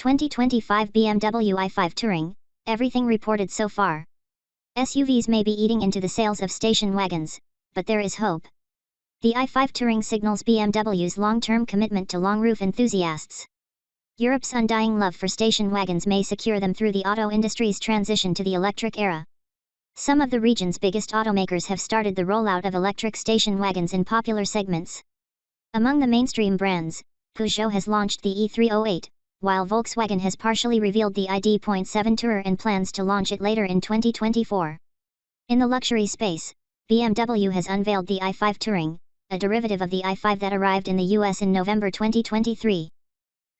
2025 BMW i5 Touring, everything reported so far. SUVs may be eating into the sales of station wagons, but there is hope. The i5 Touring signals BMW's long-term commitment to long-roof enthusiasts. Europe's undying love for station wagons may secure them through the auto industry's transition to the electric era. Some of the region's biggest automakers have started the rollout of electric station wagons in popular segments. Among the mainstream brands, Peugeot has launched the E308, while Volkswagen has partially revealed the ID.7 Tourer and plans to launch it later in 2024. In the luxury space, BMW has unveiled the i5 Touring, a derivative of the i5 that arrived in the US in November 2023.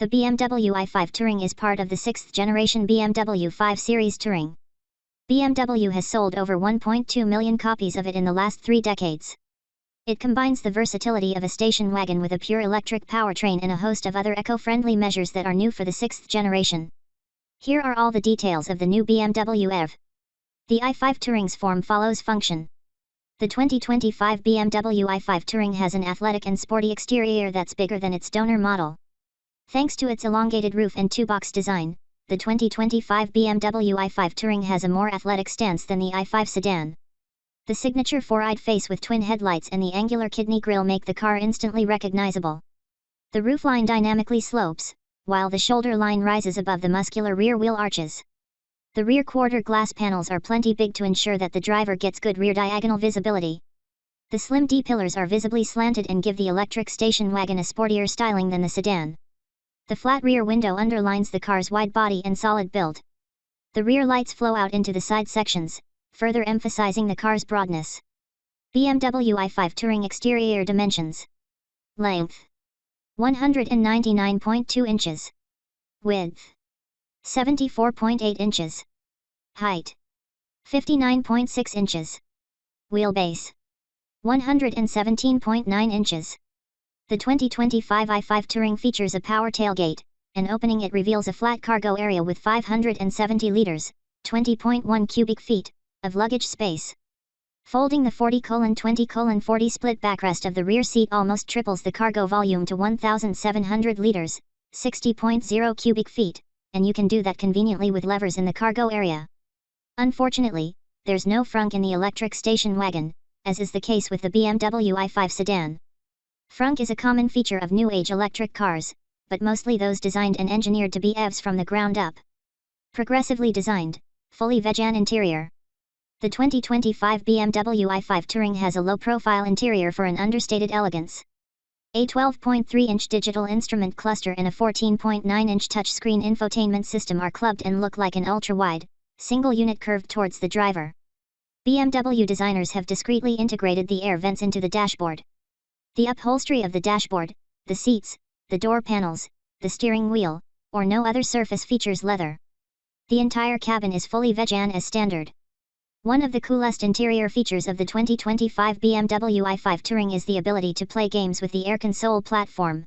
The BMW i5 Touring is part of the 6th generation BMW 5 Series Touring. BMW has sold over 1.2 million copies of it in the last 3 decades. It combines the versatility of a station wagon with a pure electric powertrain and a host of other eco-friendly measures that are new for the 6th generation. Here are all the details of the new BMW EV. The i5 Touring's form follows function. The 2025 BMW i5 Touring has an athletic and sporty exterior that's bigger than its donor model. Thanks to its elongated roof and two-box design, the 2025 BMW i5 Touring has a more athletic stance than the i5 sedan. The signature four-eyed face with twin headlights and the angular kidney grille make the car instantly recognizable. The roofline dynamically slopes, while the shoulder line rises above the muscular rear wheel arches. The rear quarter glass panels are plenty big to ensure that the driver gets good rear diagonal visibility. The slim D-pillars are visibly slanted and give the electric station wagon a sportier styling than the sedan. The flat rear window underlines the car's wide body and solid build. The rear lights flow out into the side sections, further emphasizing the car's broadness. BMW i5 Touring exterior dimensions. Length: 199.2 inches. Width: 74.8 inches. Height: 59.6 inches. Wheelbase: 117.9 inches. The 2025 i5 Touring features a power tailgate, and opening it reveals a flat cargo area with 570 liters, 20.1 cubic feet, of luggage space. Folding the 40:20:40 split backrest of the rear seat almost triples the cargo volume to 1,700 liters, 60.0 cubic feet, and you can do that conveniently with levers in the cargo area. Unfortunately, there's no frunk in the electric station wagon, as is the case with the BMW i5 sedan. Frunk is a common feature of new-age electric cars, but mostly those designed and engineered to be EVs from the ground up. Progressively designed, fully vegan interior. The 2025 BMW i5 Touring has a low-profile interior for an understated elegance. A 12.3-inch digital instrument cluster and a 14.9-inch touchscreen infotainment system are clubbed and look like an ultra-wide, single unit curved towards the driver. BMW designers have discreetly integrated the air vents into the dashboard. The upholstery of the dashboard, the seats, the door panels, the steering wheel, or no other surface features leather. The entire cabin is fully vegan as standard. One of the coolest interior features of the 2025 BMW i5 Touring is the ability to play games with the air console platform.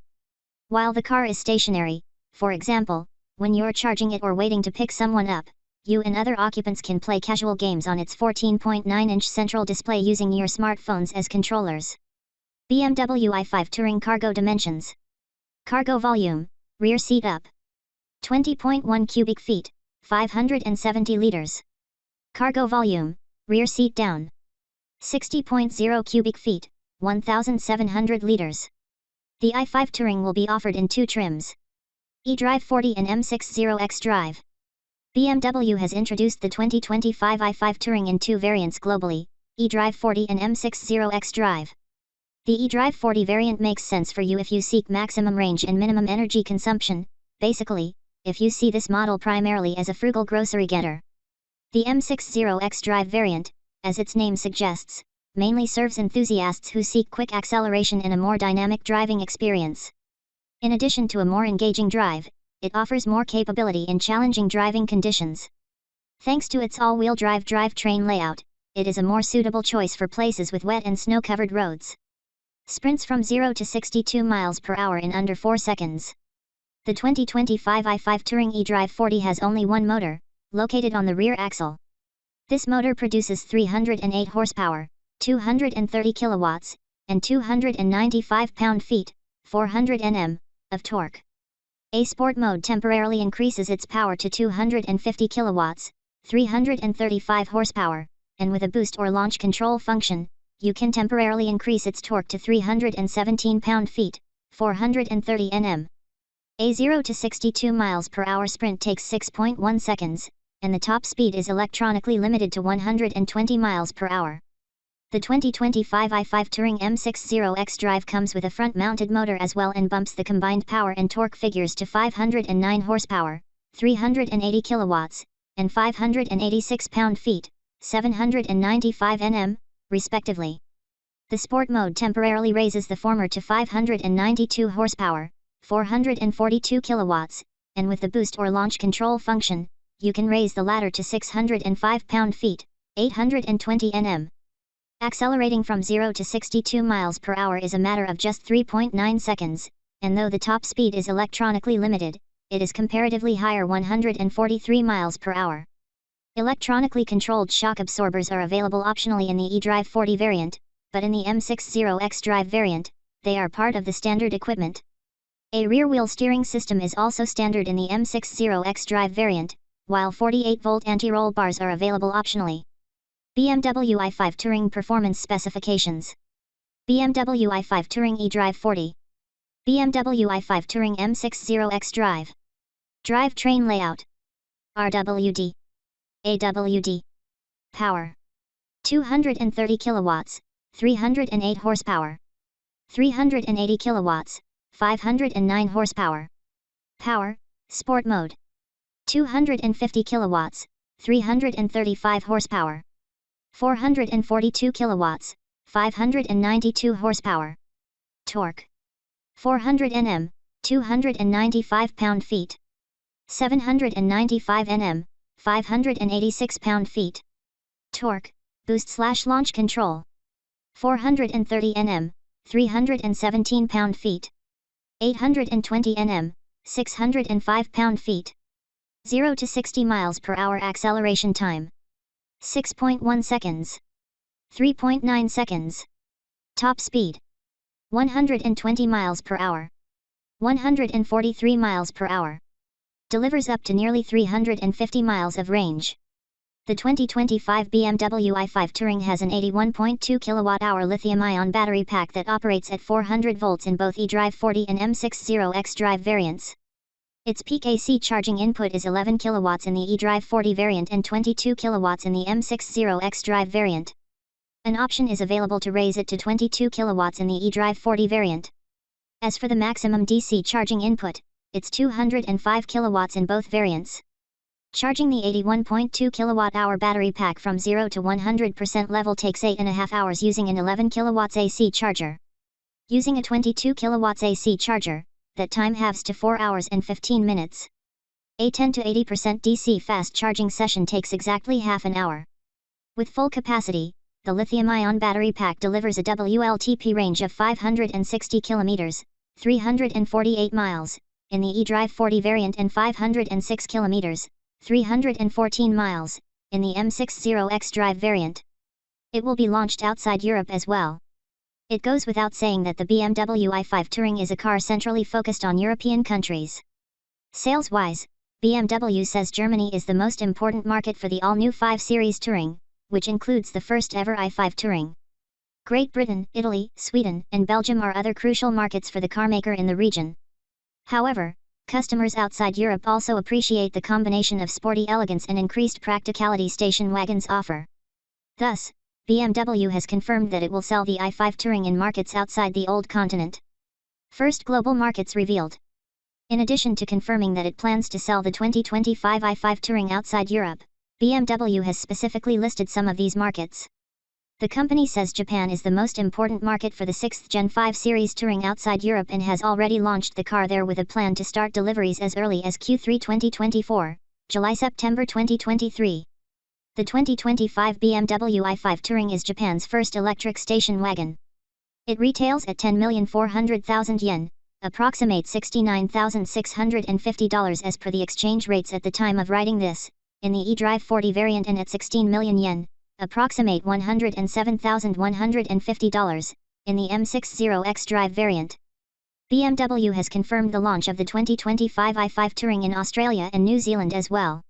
While the car is stationary, for example, when you're charging it or waiting to pick someone up, you and other occupants can play casual games on its 14.9-inch central display using your smartphones as controllers. BMW i5 Touring cargo dimensions. Cargo volume, rear seat up: 20.1 cubic feet, 570 liters. Cargo volume, rear seat down: 60.0 cubic feet, 1,700 liters. The i5 Touring will be offered in 2 trims: xDrive 40 and M60 xDrive. BMW has introduced the 2025 i5 Touring in 2 variants globally, xDrive 40 and M60 xDrive. The xDrive 40 variant makes sense for you if you seek maximum range and minimum energy consumption, basically, if you see this model primarily as a frugal grocery getter. The M60 xDrive variant, as its name suggests, mainly serves enthusiasts who seek quick acceleration and a more dynamic driving experience. In addition to a more engaging drive, it offers more capability in challenging driving conditions. Thanks to its all-wheel drive drivetrain layout, it is a more suitable choice for places with wet and snow-covered roads. Sprints from 0 to 62 miles per hour in under 4 seconds. The 2025 i5 Touring xDrive 40 has only one motor, located on the rear axle. This motor produces 308 horsepower, 230 kilowatts, and 295 pound-feet, 400 Nm, of torque. A sport mode temporarily increases its power to 250 kilowatts, 335 horsepower, and with a boost or launch control function, you can temporarily increase its torque to 317 pound-feet, 430 Nm. A 0 to 62 miles per hour sprint takes 6.1 seconds, and the top speed is electronically limited to 120 miles per hour. The 2025 i5 Touring M60 xDrive comes with a front-mounted motor as well and bumps the combined power and torque figures to 509 horsepower, 380 kilowatts, and 586 pound-feet, 795 Nm, respectively. The sport mode temporarily raises the former to 592 horsepower, 442 kilowatts, and with the boost or launch control function, you can raise the latter to 605 pound-feet, 820 Nm. Accelerating from 0 to 62 miles per hour is a matter of just 3.9 seconds, and though the top speed is electronically limited, it is comparatively higher 143 miles per hour. Electronically controlled shock absorbers are available optionally in the xDrive 40 variant, but in the M60 xDrive variant, they are part of the standard equipment. A rear-wheel steering system is also standard in the M60 xDrive variant, while 48-volt anti-roll bars are available optionally. BMW i5 Touring Performance Specifications. BMW i5 Touring xDrive 40. BMW i5 Touring M60 xDrive. Drivetrain layout. RWD. AWD. Power. 230 kilowatts, 308 horsepower. 380 kilowatts, 509 horsepower. Power, Sport Mode. 250 kilowatts, 335 horsepower. 442 kilowatts, 592 horsepower. Torque. 400 Nm, 295 pound-feet. 795 Nm, 586 pound-feet. Torque, boost/launch control. 430 Nm, 317 pound-feet. 820 Nm, 605 pound-feet. 0 to 60 miles per hour acceleration time. 6.1 seconds. 3.9 seconds. Top speed. 120 miles per hour. 143 miles per hour. Delivers up to nearly 350 miles of range. The 2025 BMW i5 Touring has an 81.2 kWh lithium-ion battery pack that operates at 400 volts in both xDrive 40 and M60 xDrive variants. Its peak AC charging input is 11 kilowatts in the xDrive 40 variant and 22 kilowatts in the M60 xDrive variant. An option is available to raise it to 22 kilowatts in the xDrive 40 variant. As for the maximum DC charging input, it's 205 kilowatts in both variants. Charging the 81.2 kWh battery pack from 0 to 100% level takes 8.5 hours using an 11 kilowatts AC charger. Using a 22 kilowatts AC charger, that time halves to 4 hours and 15 minutes. A 10 to 80% DC fast charging session takes exactly half an hour. With full capacity, the lithium-ion battery pack delivers a WLTP range of 560 kilometers, 348 miles, in the xDrive 40 variant and 506 kilometers, 314 miles, in the M60 xDrive variant. It will be launched outside Europe as well. It goes without saying that the BMW i5 Touring is a car centrally focused on European countries. Sales-wise, BMW says Germany is the most important market for the all-new 5 Series Touring, which includes the first-ever i5 Touring. Great Britain, Italy, Sweden, and Belgium are other crucial markets for the carmaker in the region. However, customers outside Europe also appreciate the combination of sporty elegance and increased practicality station wagons offer. Thus, BMW has confirmed that it will sell the i5 Touring in markets outside the old continent. First global markets revealed. In addition to confirming that it plans to sell the 2025 i5 Touring outside Europe, BMW has specifically listed some of these markets. The company says Japan is the most important market for the 6th Gen 5 Series Touring outside Europe and has already launched the car there with a plan to start deliveries as early as Q3 2024, July-September 2023. The 2025 BMW i5 Touring is Japan's first electric station wagon. It retails at 10,400,000 yen, approximate $69,650 as per the exchange rates at the time of writing this, in the xDrive 40 variant and at 16 million yen, approximate $107,150, in the M60 xDrive variant. BMW has confirmed the launch of the 2025 i5 Touring in Australia and New Zealand as well.